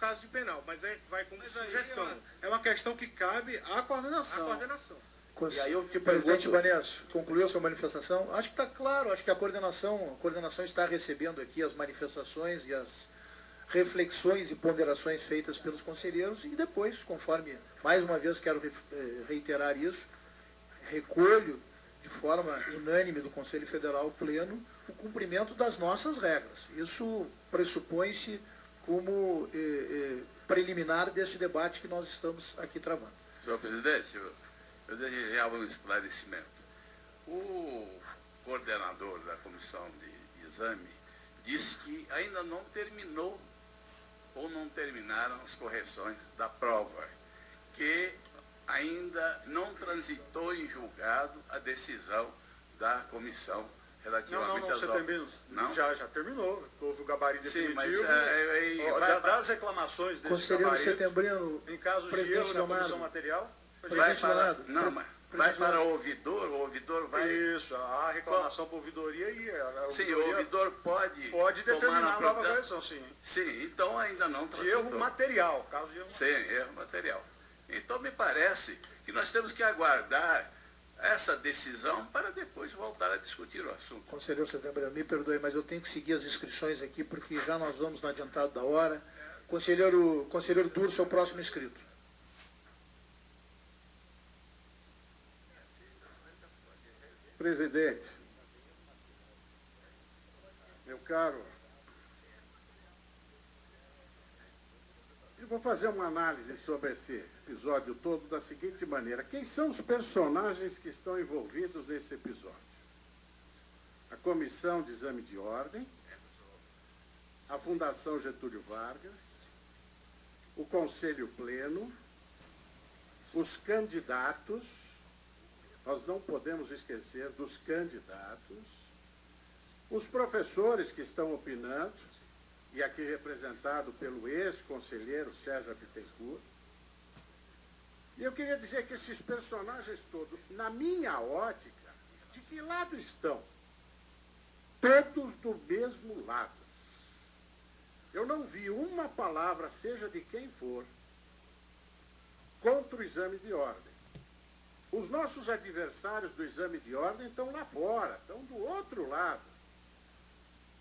caso de penal, mas vai como sugestão. É uma questão que cabe à coordenação. E aí eu te presidente Ibanez, concluiu sua manifestação? Acho que está claro, acho que a coordenação está recebendo aqui as manifestações e as reflexões e ponderações feitas pelos conselheiros e depois, conforme, mais uma vez quero reiterar isso, recolho de forma unânime do Conselho Federal Pleno o cumprimento das nossas regras. Isso pressupõe-se como preliminar deste debate que nós estamos aqui travando. Senhor presidente, eu desejava um esclarecimento. O coordenador da comissão de exame disse que ainda não terminou ou não terminaram as correções da prova, que ainda não transitou em julgado a decisão da comissão relativamente às obras. Não, já terminou. Houve o gabarito definitivo. Sim, mas das reclamações desse Conselheiro gabarito, Setembrino, em caso de presidente erro na comissão Leonardo, material, vai para o ouvidor vai... Isso, a reclamação para a ouvidoria e a Sim, o ouvidor pode determinar a nova correção, sim. Sim, então ainda não De erro material, caso de erro material. Sim, erro material. Então me parece que nós temos que aguardar essa decisão para depois voltar a discutir o assunto. Conselheiro Setembrino, me perdoe, mas eu tenho que seguir as inscrições aqui, porque já nós vamos no adiantado da hora. Conselheiro Durso é o próximo inscrito. Presidente, meu caro, eu vou fazer uma análise sobre esse episódio todo da seguinte maneira. Quem são os personagens que estão envolvidos nesse episódio? A Comissão de Exame de Ordem, a Fundação Getúlio Vargas, o Conselho Pleno, os candidatos. Nós não podemos esquecer dos candidatos, os professores que estão opinando, e aqui representado pelo ex-conselheiro César Bittencourt. E eu queria dizer que esses personagens todos, na minha ótica, de que lado estão? Todos do mesmo lado. Eu não vi uma palavra, seja de quem for, contra o exame de ordem. Os nossos adversários do exame de ordem estão lá fora, estão do outro lado.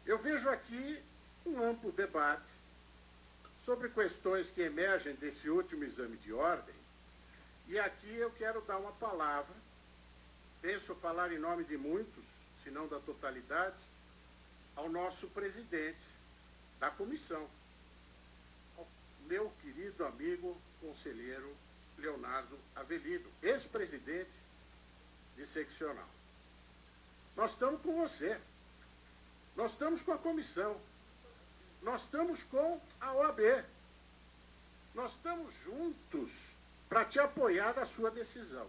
Eu vejo aqui um amplo debate sobre questões que emergem desse último exame de ordem, e aqui eu quero dar uma palavra, penso falar em nome de muitos, se não da totalidade, ao nosso presidente da comissão, ao meu querido amigo conselheiro Leonardo Avelido, ex-presidente de seccional. Nós estamos com você, nós estamos com a comissão, nós estamos com a OAB, nós estamos juntos para te apoiar na sua decisão.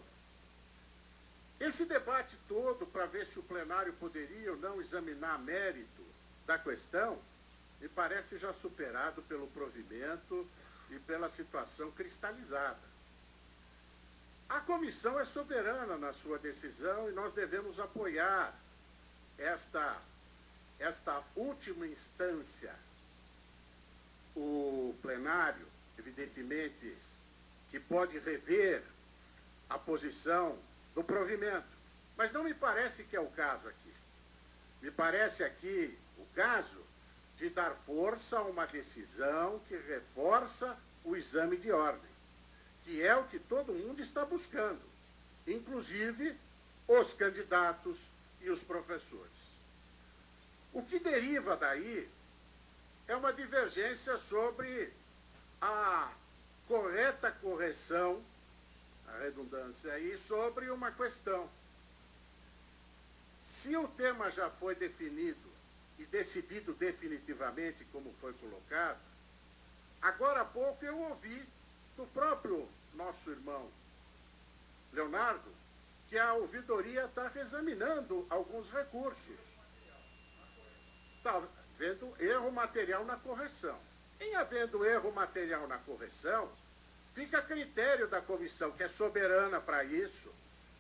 Esse debate todo para ver se o plenário poderia ou não examinar mérito da questão, me parece já superado pelo provimento e pela situação cristalizada. A comissão é soberana na sua decisão e nós devemos apoiar esta última instância. O plenário, evidentemente, que pode rever a posição do provimento. Mas não me parece que é o caso aqui. Me parece aqui o caso de dar força a uma decisão que reforça o exame de ordem, que é o que todo mundo está buscando, inclusive os candidatos e os professores. O que deriva daí é uma divergência sobre a correta correção, a redundância aí, sobre uma questão. Se o tema já foi definido e decidido definitivamente, como foi colocado, agora há pouco eu ouvi do próprio nosso irmão Leonardo que a ouvidoria está reexaminando alguns recursos. Está havendo erro material na correção. Em havendo erro material na correção, fica a critério da comissão, que é soberana para isso,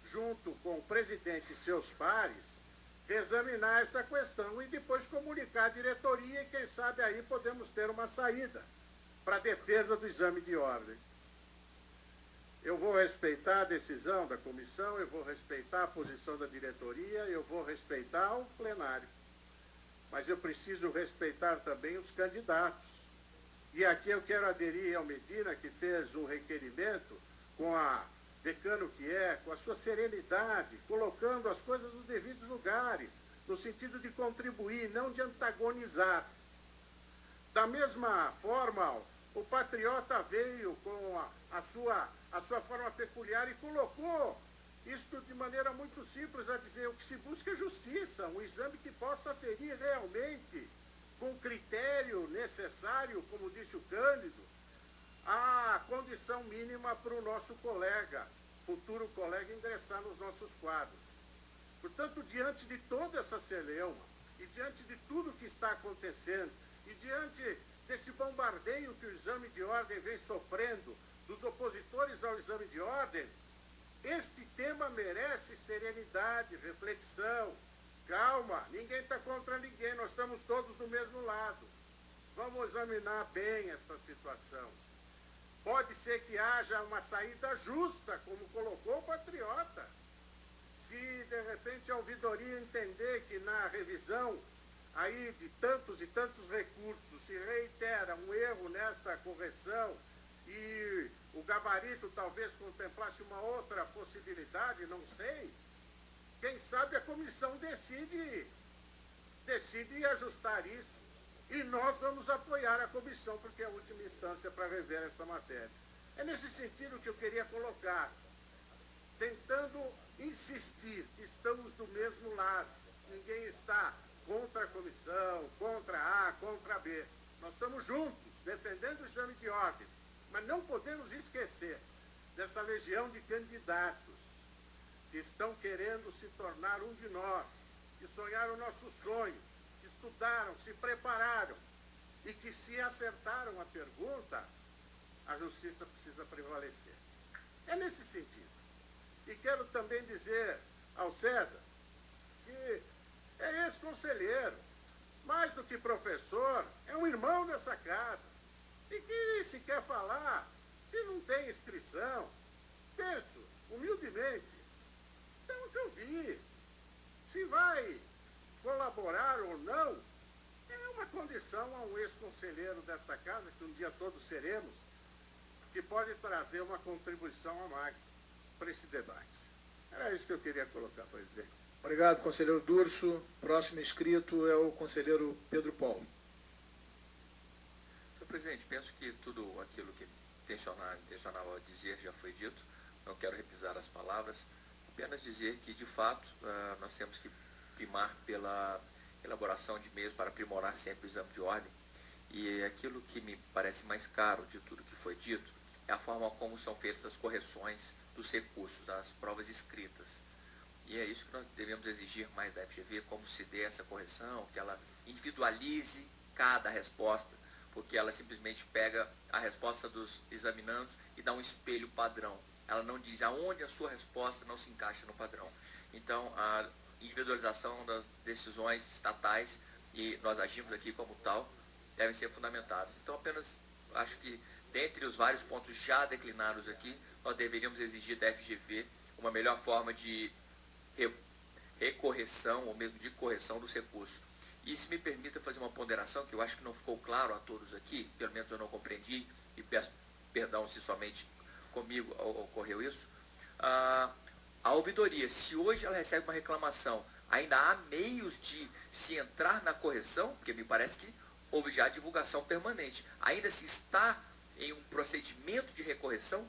junto com o presidente e seus pares, examinar essa questão e depois comunicar à diretoria e, quem sabe, aí podemos ter uma saída. para a defesa do exame de ordem. Eu vou respeitar a decisão da comissão, eu vou respeitar a posição da diretoria, eu vou respeitar o plenário. Mas eu preciso respeitar também os candidatos. E aqui eu quero aderir ao Medina, que fez um requerimento com a decano que é, com a sua serenidade, colocando as coisas nos devidos lugares, no sentido de contribuir, não de antagonizar. Da mesma forma, o patriota veio com a sua forma peculiar e colocou isto de maneira muito simples a dizer: o que se busca é justiça, um exame que possa aferir realmente, com critério necessário, como disse o Cândido, a condição mínima para o nosso colega, futuro colega, ingressar nos nossos quadros. Portanto, diante de toda essa celeuma, e diante de tudo que está acontecendo, e diante desse bombardeio que o exame de ordem vem sofrendo, dos opositores ao exame de ordem, este tema merece serenidade, reflexão, calma, ninguém está contra ninguém, nós estamos todos do mesmo lado. Vamos examinar bem esta situação. Pode ser que haja uma saída justa, como colocou o patriota. Se, de repente, a ouvidoria entender que na revisão aí de tantos e tantos recursos se reitera um erro nesta correção e o gabarito talvez contemplasse uma outra possibilidade, não sei, quem sabe a comissão decide ajustar isso. E nós vamos apoiar a comissão, porque é a última instância para rever essa matéria. É nesse sentido que eu queria colocar, tentando insistir que estamos do mesmo lado. Ninguém está contra a comissão, contra A, contra B. Nós estamos juntos, defendendo o exame de ordem. Mas não podemos esquecer dessa legião de candidatos que estão querendo se tornar um de nós, que sonharam o nosso sonho, que estudaram, se prepararam e que, se acertaram a pergunta, a justiça precisa prevalecer. É nesse sentido. E quero também dizer ao César que é ex-conselheiro, mais do que professor, é um irmão dessa casa. E que, se quer falar, se não tem inscrição, penso, humildemente, então o que eu vi. Se vai colaborar ou não, é uma condição a um ex-conselheiro desta casa, que um dia todos seremos, que pode trazer uma contribuição a mais para esse debate. Era isso que eu queria colocar, presidente. Obrigado, conselheiro Durso. Próximo inscrito é o conselheiro Pedro Paulo. Senhor presidente, penso que tudo aquilo que intencionava dizer já foi dito. Não quero repisar as palavras. Apenas dizer que, de fato, nós temos que primar pela elaboração de meios para aprimorar sempre o exame de ordem. E aquilo que me parece mais caro de tudo que foi dito é a forma como são feitas as correções dos recursos, das provas escritas. E é isso que nós devemos exigir mais da FGV, como se dê essa correção, que ela individualize cada resposta, porque ela simplesmente pega a resposta dos examinandos e dá um espelho padrão. Ela não diz aonde a sua resposta não se encaixa no padrão. Então, a individualização das decisões estatais, e nós agimos aqui como tal, devem ser fundamentadas. Então, apenas acho que, dentre os vários pontos já declinados aqui, nós deveríamos exigir da FGV uma melhor forma de recorreção, ou mesmo de correção dos recursos. E se me permita fazer uma ponderação, que eu acho que não ficou claro a todos aqui, pelo menos eu não compreendi, e peço perdão se somente comigo ocorreu isso. A ouvidoria, se hoje ela recebe uma reclamação, ainda há meios de se entrar na correção, porque me parece que houve já divulgação permanente, ainda se está em um procedimento de recorreção?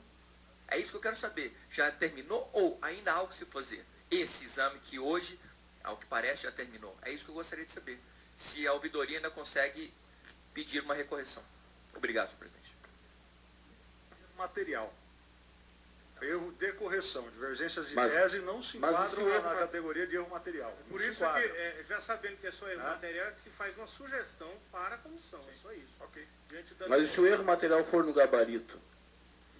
É isso que eu quero saber. Já terminou ou ainda há algo que se fazer? Esse exame que hoje, ao que parece, já terminou. É isso que eu gostaria de saber. Se a ouvidoria ainda consegue pedir uma recorreção. Obrigado, senhor presidente. Material. Erro de correção. Divergências de tese não se enquadram na categoria de erro material. Por isso que, já sabendo que é só erro material, é que se faz uma sugestão para a comissão. É só isso. Ok. Mas se o erro material for no gabarito,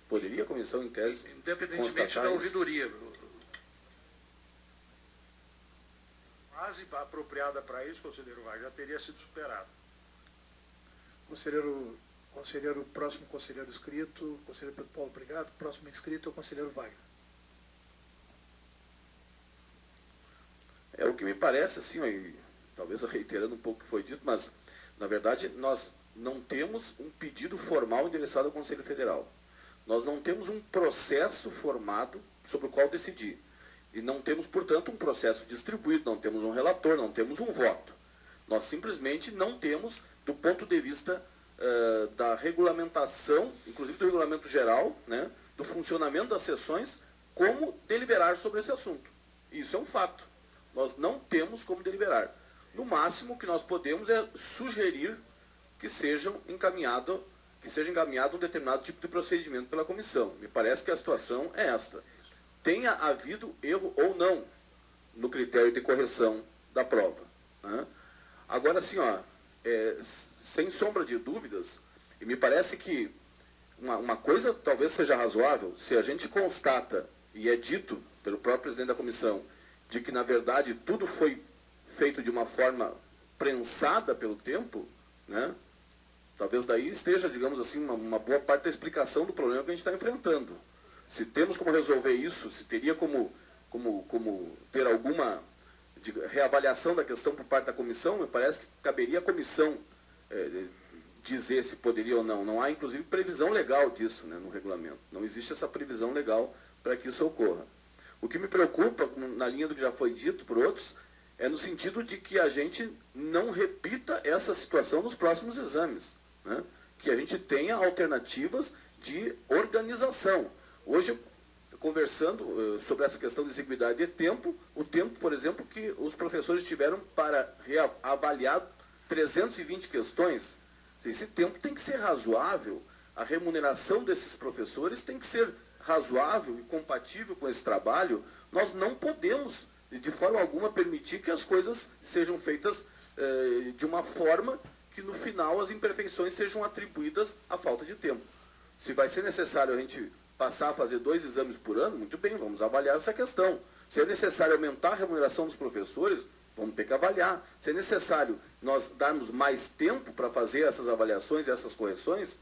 poderia a comissão, em tese, independentemente da ouvidoria. Base apropriada para isso, conselheiro Vargas, já teria sido superado. Conselheiro Próximo conselheiro inscrito, conselheiro Pedro Paulo, obrigado. Próximo inscrito é o conselheiro Wagner. O que me parece, assim, talvez reiterando um pouco o que foi dito, mas, na verdade, nós não temos um pedido formal endereçado ao Conselho Federal. Nós não temos um processo formado sobre o qual decidir. E não temos, portanto, um processo distribuído, não temos um relator, não temos um voto. Nós simplesmente não temos, do ponto de vista da regulamentação, inclusive do regulamento geral, né, do funcionamento das sessões, como deliberar sobre esse assunto. Isso é um fato. Nós não temos como deliberar. No máximo, o que nós podemos é sugerir que seja encaminhado um determinado tipo de procedimento pela comissão. Me parece que a situação é esta. Tenha havido erro ou não no critério de correção da prova, né? Agora, assim, sem sombra de dúvidas, e me parece que uma coisa talvez seja razoável, se a gente constata, e é dito pelo próprio presidente da comissão, de que, na verdade, tudo foi feito de uma forma prensada pelo tempo, né? Talvez daí esteja, digamos assim, uma boa parte da explicação do problema que a gente está enfrentando. Se temos como resolver isso, se teria como ter alguma reavaliação da questão por parte da comissão, me parece que caberia à comissão dizer se poderia ou não. Não há, inclusive, previsão legal disso, né, no regulamento. Não existe essa previsão legal para que isso ocorra. O que me preocupa, na linha do que já foi dito por outros, é no sentido de que a gente não repita essa situação nos próximos exames, né? Que a gente tenha alternativas de organização. Hoje, conversando sobre essa questão de exiguidade de tempo, o tempo, por exemplo, que os professores tiveram para avaliar 320 questões, esse tempo tem que ser razoável, a remuneração desses professores tem que ser razoável e compatível com esse trabalho. Nós não podemos, de forma alguma, permitir que as coisas sejam feitas de uma forma que, no final, as imperfeições sejam atribuídas à falta de tempo. Se vai ser necessário a gente passar a fazer 2 exames por ano, muito bem, vamos avaliar essa questão. Se é necessário aumentar a remuneração dos professores, vamos ter que avaliar. Se é necessário nós darmos mais tempo para fazer essas avaliações e essas correções,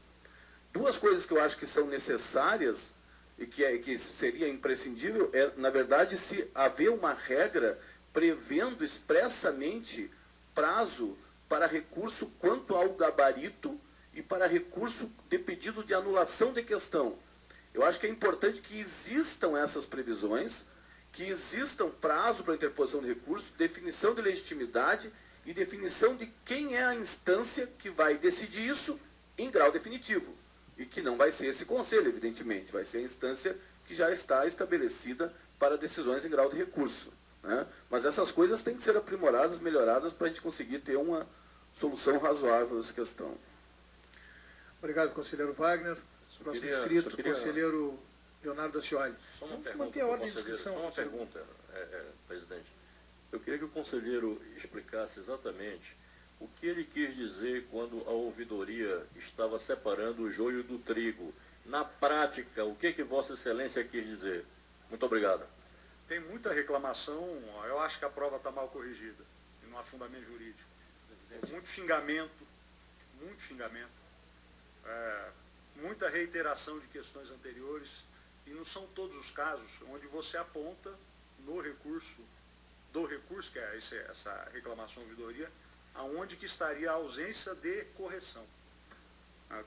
2 coisas que eu acho que são necessárias e que seria imprescindível é, na verdade, se haver uma regra prevendo expressamente prazo para recurso quanto ao gabarito e para recurso de pedido de anulação de questão. Eu acho que é importante que existam essas previsões, que existam prazo para interposição de recurso, definição de legitimidade e definição de quem é a instância que vai decidir isso em grau definitivo. E que não vai ser esse conselho, evidentemente, vai ser a instância que já está estabelecida para decisões em grau de recurso, né? Mas essas coisas têm que ser aprimoradas, melhoradas, para a gente conseguir ter uma solução razoável dessa questão. Obrigado, conselheiro Wagner. Próximo inscrito, conselheiro Leonardo Dacioli. Só uma Vamos pergunta, manter a ordem de inscrição. só uma pergunta, presidente. Eu queria que o conselheiro explicasse exatamente o que ele quis dizer quando a ouvidoria estava separando o joio do trigo. Na prática, o que Vossa Excelência quis dizer? Muito obrigado. Tem muita reclamação, eu acho que a prova está mal corrigida, e não há fundamento jurídico. Muito xingamento, muita reiteração de questões anteriores, e não são todos os casos onde você aponta no recurso, que é essa reclamação ouvidoria, aonde que estaria a ausência de correção.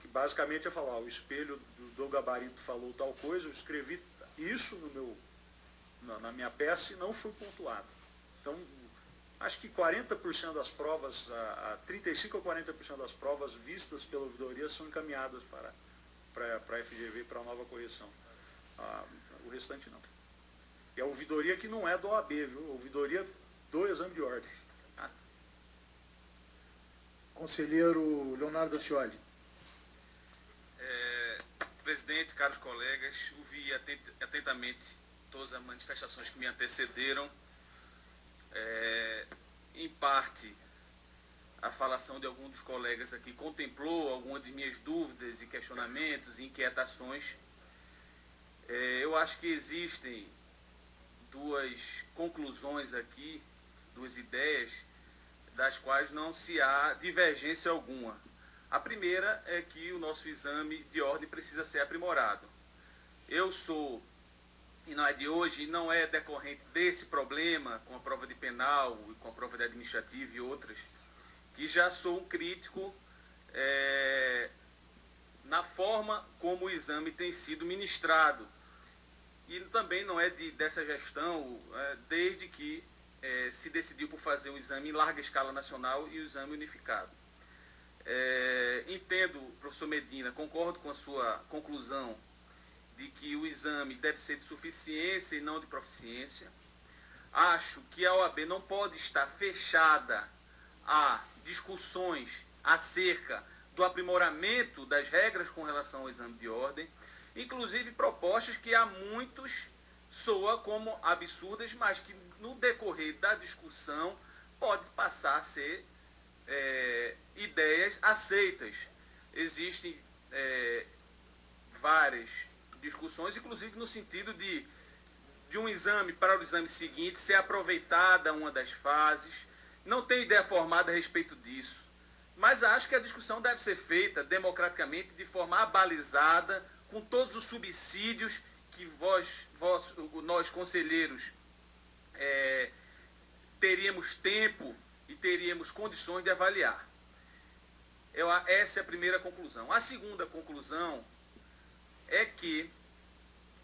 Que basicamente é falar, o espelho do gabarito falou tal coisa, eu escrevi isso na minha peça e não fui pontuado. Então, acho que 40% das provas, 35% a 40% das provas vistas pela ouvidoria são encaminhadas para a FGV, para a nova correção. O restante não. E a ouvidoria que não é do OAB, viu? A ouvidoria do exame de ordem. Conselheiro Leonardo Dacioli. Presidente, caros colegas, ouvi atentamente todas as manifestações que me antecederam. Em parte, a falação de alguns dos colegas aqui contemplou algumas de minhas dúvidas e questionamentos e inquietações. Eu acho que existem 2 conclusões aqui, 2 ideias, das quais não se há divergência alguma. A primeira é que o nosso exame de ordem precisa ser aprimorado. Eu sou, e não é de hoje, e não é decorrente desse problema com a prova de penal e com a prova de administrativa e outras, que já sou um crítico na forma como o exame tem sido ministrado. E também não é dessa gestão, desde que se decidiu por fazer um exame em larga escala nacional e o exame unificado. Entendo, professor Medina, concordo com a sua conclusão de que o exame deve ser de suficiência e não de proficiência. Acho que a OAB não pode estar fechada a discussões acerca do aprimoramento das regras com relação ao exame de ordem, inclusive propostas que há muitos soa como absurdas, mas que no decorrer da discussão pode passar a ser ideias aceitas. Existem várias discussões, inclusive no sentido de um exame para o exame seguinte ser aproveitada uma das fases. Não tenho ideia formada a respeito disso, mas acho que a discussão deve ser feita democraticamente, de forma abalizada, com todos os subsídios que nós conselheiros teríamos tempo e teríamos condições de avaliar. Essa é a primeira conclusão. A segunda conclusão é que,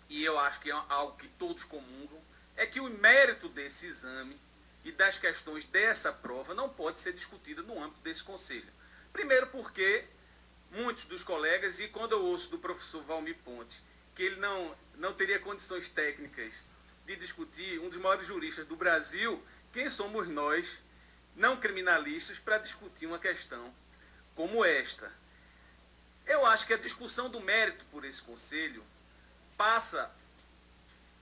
e eu acho que é algo que todos comungam, é que o mérito desse exame e das questões dessa prova não pode ser discutida no âmbito desse conselho. Primeiro porque muitos dos colegas, e quando eu ouço do professor Valmir Ponte, que ele não teria condições técnicas de discutir, um dos maiores juristas do Brasil, quem somos nós, não criminalistas, para discutir uma questão como esta? Eu acho que a discussão do mérito por esse conselho passa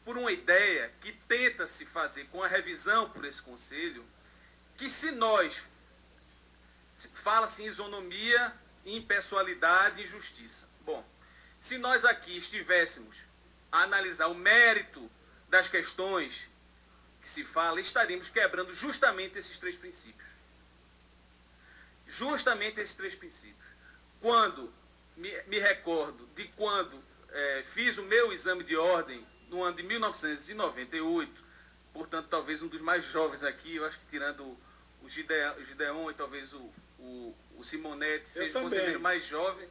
por uma ideia que tenta se fazer com a revisão por esse conselho, que se nós, fala-se em isonomia, impessoalidade e justiça. Bom, se nós aqui estivéssemos a analisar o mérito das questões que se fala, estaríamos quebrando justamente esses três princípios. Justamente esses três princípios. Quando me recordo de quando fiz o meu exame de ordem no ano de 1998, portanto, talvez um dos mais jovens aqui, eu acho que tirando o Gideon e talvez o Simonetti, seja o conselheiro mais jovem,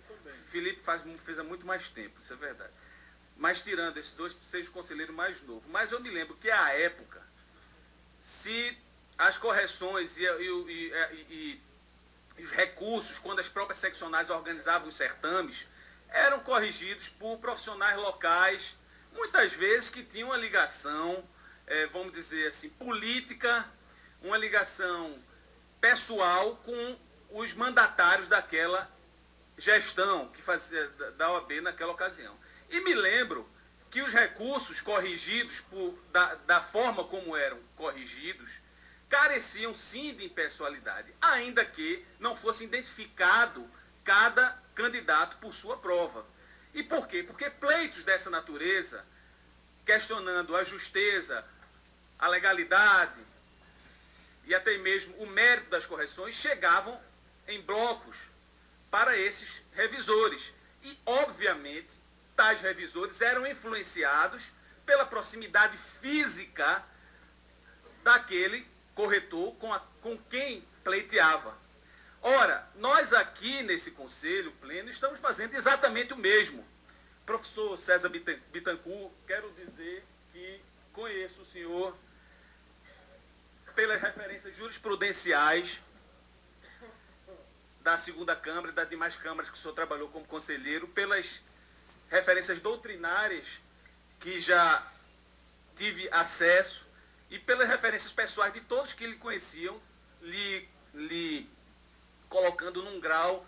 Felipe fez há muito mais tempo, isso é verdade. Mas tirando esses dois, seja o conselheiro mais novo. Mas eu me lembro que à época, se as correções e os recursos, quando as próprias seccionais organizavam os certames, eram corrigidos por profissionais locais, muitas vezes que tinham uma ligação, vamos dizer assim, política, uma ligação pessoal com os mandatários daquela gestão que fazia da OAB naquela ocasião. E me lembro que os recursos corrigidos da forma como eram corrigidos careciam sim de impessoalidade, ainda que não fosse identificado cada candidato por sua prova. E por quê? Porque pleitos dessa natureza, questionando a justeza, a legalidade e até mesmo o mérito das correções, chegavam em blocos para esses revisores. E, obviamente, tais revisores eram influenciados pela proximidade física daquele corretor com quem pleiteava. Ora, nós aqui nesse Conselho Pleno estamos fazendo exatamente o mesmo. Professor César Bittencourt, quero dizer que conheço o senhor pelas referências jurisprudenciais da segunda Câmara e das demais câmaras que o senhor trabalhou como conselheiro, pelas referências doutrinárias que já tive acesso e pelas referências pessoais de todos que lhe conheciam, lhe colocando num grau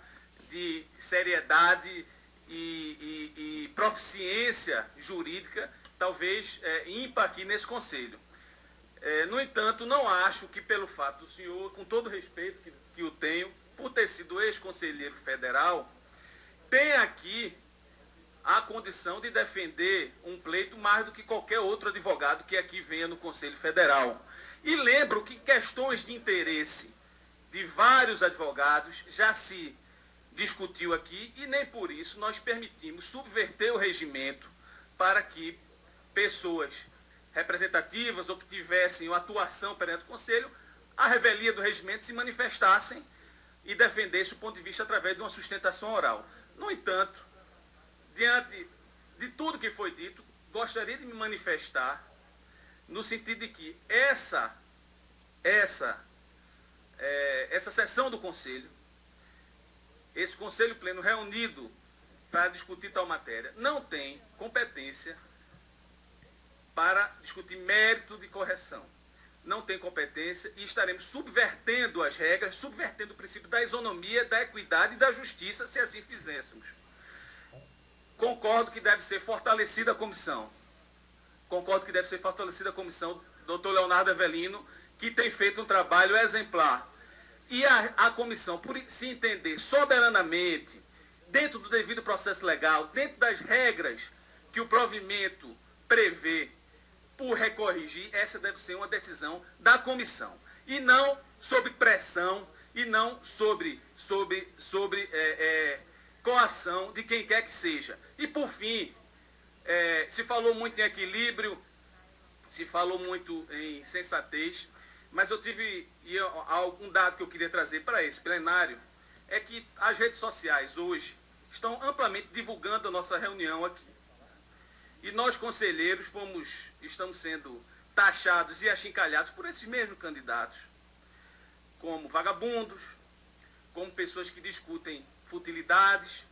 de seriedade e proficiência jurídica, talvez ímpar aqui nesse Conselho. No entanto, não acho que pelo fato do senhor, com todo o respeito que o tenho, por ter sido ex-conselheiro federal, tenha aqui a condição de defender um pleito mais do que qualquer outro advogado que aqui venha no Conselho Federal. E lembro que questões de interesse de vários advogados já se discutiu aqui, e nem por isso nós permitimos subverter o regimento para que pessoas representativas ou que tivessem uma atuação perante o Conselho, à revelia do regimento, se manifestassem e defendessem o ponto de vista através de uma sustentação oral. No entanto, diante de tudo que foi dito, gostaria de me manifestar no sentido de que essa sessão do Conselho, esse Conselho Pleno reunido para discutir tal matéria, não tem competência para discutir mérito de correção. Não tem competência e estaremos subvertendo as regras, subvertendo o princípio da isonomia, da equidade e da justiça, se assim fizéssemos. Concordo que deve ser fortalecida a comissão. Concordo que deve ser fortalecida a comissão, doutor Leonardo Avelino, que tem feito um trabalho exemplar. E a comissão, por se entender soberanamente, dentro do devido processo legal, dentro das regras que o provimento prevê, por recorrigir, essa deve ser uma decisão da comissão. E não sob pressão, e não sobre coação de quem quer que seja. E, por fim, se falou muito em equilíbrio, se falou muito em sensatez, mas eu tive um dado que eu queria trazer para esse plenário, é que as redes sociais hoje estão amplamente divulgando a nossa reunião aqui. E nós, conselheiros, estamos sendo taxados e achincalhados por esses mesmos candidatos, como vagabundos, como pessoas que discutem futilidades,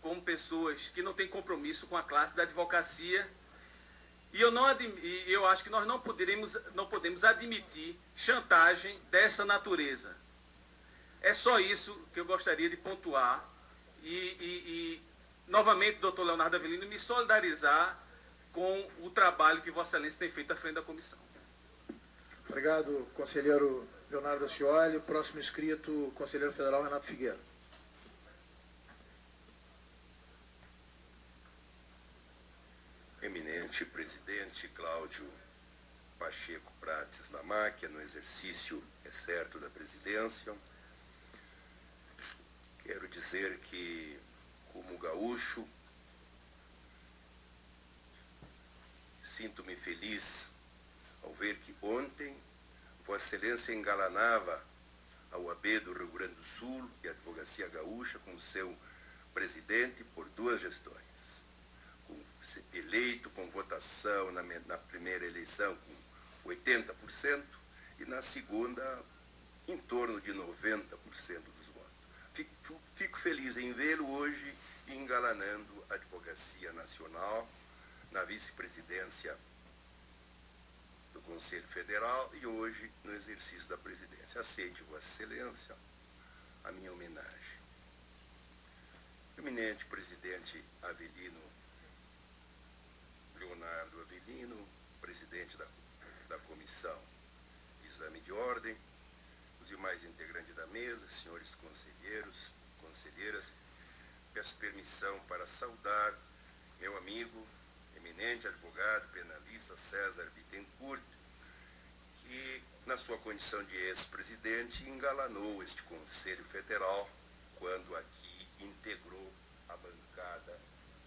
como pessoas que não têm compromisso com a classe da advocacia. E eu acho que nós não podemos admitir chantagem dessa natureza. É só isso que eu gostaria de pontuar. E novamente, doutor Leonardo Avelino, me solidarizar com o trabalho que Vossa Excelência tem feito à frente da comissão. Obrigado, conselheiro Leonardo Scioli. Próximo inscrito, conselheiro federal Renato Figueira. Eminente presidente Cláudio Pacheco Prates Lamáquia, no exercício, é certo, da presidência, quero dizer que, como gaúcho, sinto-me feliz ao ver que ontem Vossa Excelência engalanava a UAB do Rio Grande do Sul e a Advocacia Gaúcha como seu presidente por 2 gestões. Eleito com votação na primeira eleição com 80% e na segunda em torno de 90% dos votos. Fico feliz em vê-lo hoje engalanando a Advocacia Nacional na vice-presidência do Conselho Federal e hoje no exercício da presidência. Aceite, Vossa Excelência, a minha homenagem. Eminente presidente Avelino, Leonardo Avelino, presidente da Comissão de Exame de Ordem, os demais integrantes da mesa, senhores conselheiros, conselheiras, peço permissão para saudar meu amigo, eminente advogado penalista César Bittencourt, que, na sua condição de ex-presidente, engalanou este Conselho Federal quando aqui integrou a bancada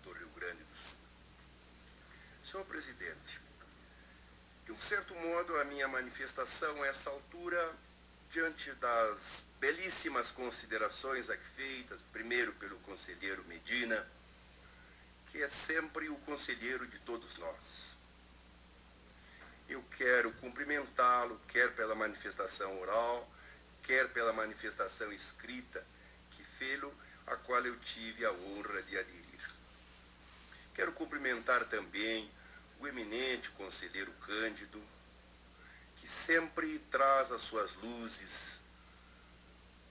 do Rio Grande do Sul. Senhor presidente, de um certo modo a minha manifestação a essa altura, diante das belíssimas considerações aqui feitas, primeiro pelo conselheiro Medina, que é sempre o conselheiro de todos nós. Eu quero cumprimentá-lo, quer pela manifestação oral, quer pela manifestação escrita que fez-lo, a qual eu tive a honra de aderir. Quero cumprimentar também o eminente conselheiro Cândido, que sempre traz as suas luzes,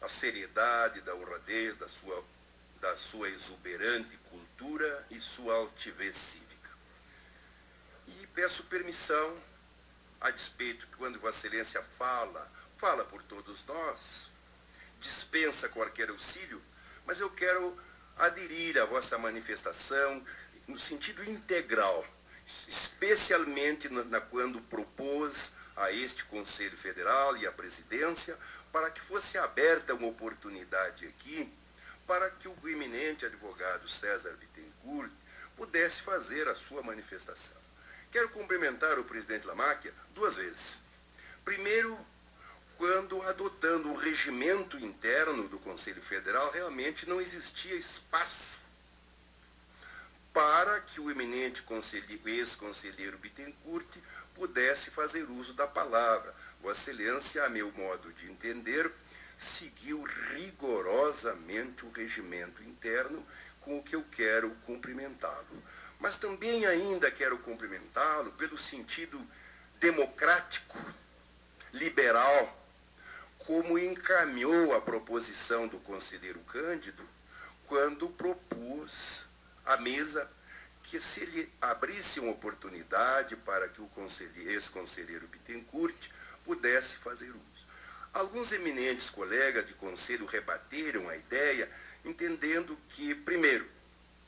a seriedade, da honradez, da sua exuberante cultura e sua altivez cívica. E peço permissão, a despeito que quando Vossa Excelência fala por todos nós, dispensa qualquer auxílio, mas eu quero aderir à vossa manifestação no sentido integral, especialmente quando propôs a este Conselho Federal e à presidência para que fosse aberta uma oportunidade aqui para que o eminente advogado César Bittencourt pudesse fazer a sua manifestação. Quero cumprimentar o presidente Lamáquia 2 vezes. Primeiro, quando, adotando o regimento interno do Conselho Federal, realmente não existia espaço para que o eminente ex-conselheiro Bittencourt pudesse fazer uso da palavra. Vossa Excelência, a meu modo de entender, seguiu rigorosamente o regimento interno, com o que eu quero cumprimentá-lo. Mas também ainda quero cumprimentá-lo pelo sentido democrático, liberal, como encaminhou a proposição do conselheiro Cândido, quando propôs à mesa que se ele abrisse uma oportunidade para que o ex-conselheiro Bittencourt pudesse fazer uso. Alguns eminentes colegas de conselho rebateram a ideia, entendendo que, primeiro,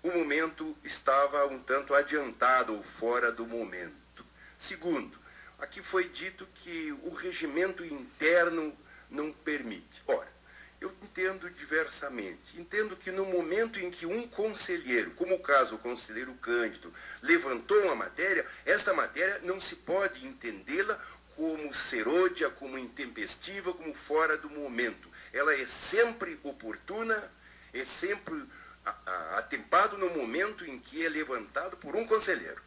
o momento estava um tanto adiantado ou fora do momento. Segundo, aqui foi dito que o regimento interno não permite. Ora, eu entendo diversamente. Entendo que no momento em que um conselheiro, como o caso o conselheiro Cândido, levantou uma matéria, esta matéria não se pode entendê-la como serôdia, como intempestiva, como fora do momento. Ela é sempre oportuna, é sempre atempado no momento em que é levantado por um conselheiro.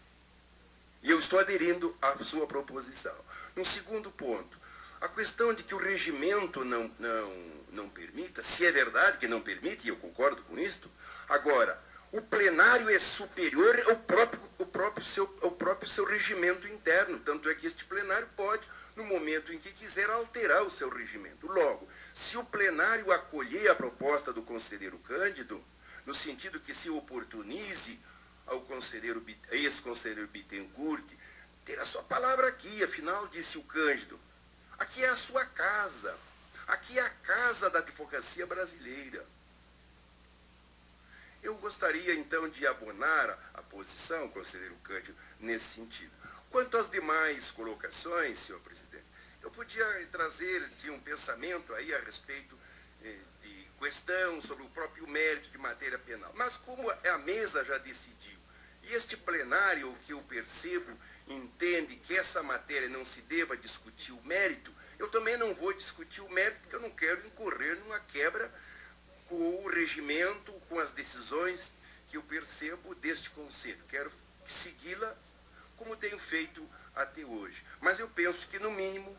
E eu estou aderindo à sua proposição. No segundo ponto, a questão de que o regimento não permita, se é verdade que não permite, e eu concordo com isto, agora, o plenário é superior ao próprio seu regimento interno, tanto é que este plenário pode, no momento em que quiser, alterar o seu regimento. Logo, se o plenário acolher a proposta do conselheiro Cândido, no sentido que se oportunize ao ex-conselheiro Bittencourt ter a sua palavra aqui, afinal, disse o Cândido, aqui é a sua casa, aqui é a casa da advocacia brasileira. Eu gostaria, então, de abonar a posição, conselheiro Cândido, nesse sentido. Quanto às demais colocações, senhor presidente, eu podia trazer de um pensamento aí a respeito de questão sobre o próprio mérito de matéria penal. Mas como a mesa já decidiu, e este plenário, o que eu percebo, entende que essa matéria não se deva discutir o mérito, eu também não vou discutir o mérito, porque eu não quero incorrer numa quebra com o regimento, com as decisões que eu percebo deste Conselho. Quero segui-la como tenho feito até hoje. Mas eu penso que, no mínimo,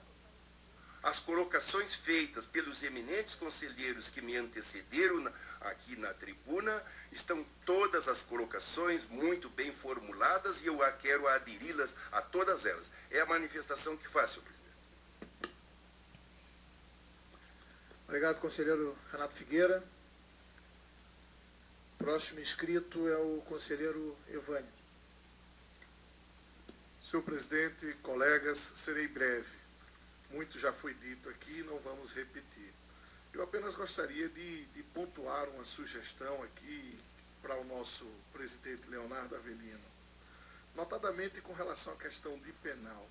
as colocações feitas pelos eminentes conselheiros que me antecederam aqui na tribuna, estão todas as colocações muito bem formuladas e eu quero aderi-las a todas elas. É a manifestação que faço, senhor presidente. Obrigado, conselheiro Renato Figueira. Próximo inscrito é o conselheiro Evânio. Senhor presidente, colegas, serei breve. Muito já foi dito aqui, não vamos repetir. Eu apenas gostaria de pontuar uma sugestão aqui para o nosso presidente Leonardo Avelino. Notadamente com relação à questão de penal.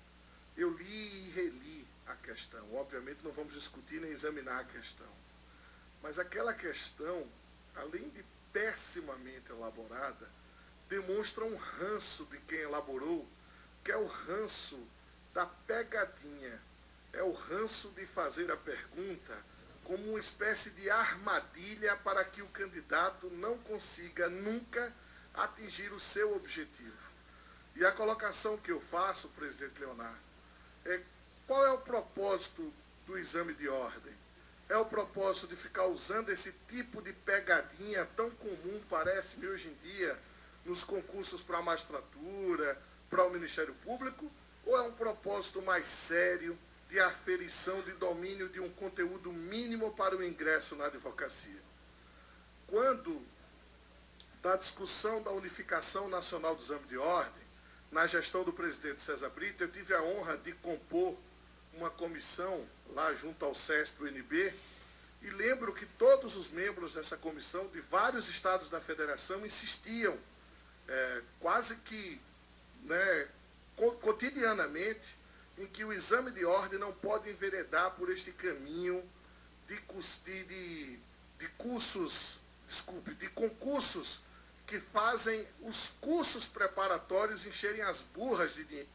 Eu li e reli a questão. Obviamente não vamos discutir nem examinar a questão. Mas aquela questão, além de pessimamente elaborada, demonstra um ranço de quem elaborou, que é o ranço da pegadinha, é o ranço de fazer a pergunta como uma espécie de armadilha para que o candidato não consiga nunca atingir o seu objetivo. E a colocação que eu faço, presidente Leonardo, é qual é o propósito do exame de ordem? É o propósito de ficar usando esse tipo de pegadinha tão comum, parece-me, hoje em dia, nos concursos para a magistratura, para o Ministério Público, ou é um propósito mais sério de aferição de domínio de um conteúdo mínimo para o ingresso na advocacia? Quando da discussão da unificação nacional do exame de ordem, na gestão do presidente César Brito, eu tive a honra de compor uma comissão lá junto ao SESC do NB, e lembro que todos os membros dessa comissão, de vários estados da federação, insistiam, quase que cotidianamente, em que o exame de ordem não pode enveredar por este caminho de cursos desculpe, de concursos que fazem os cursos preparatórios encherem as burras de dinheiro.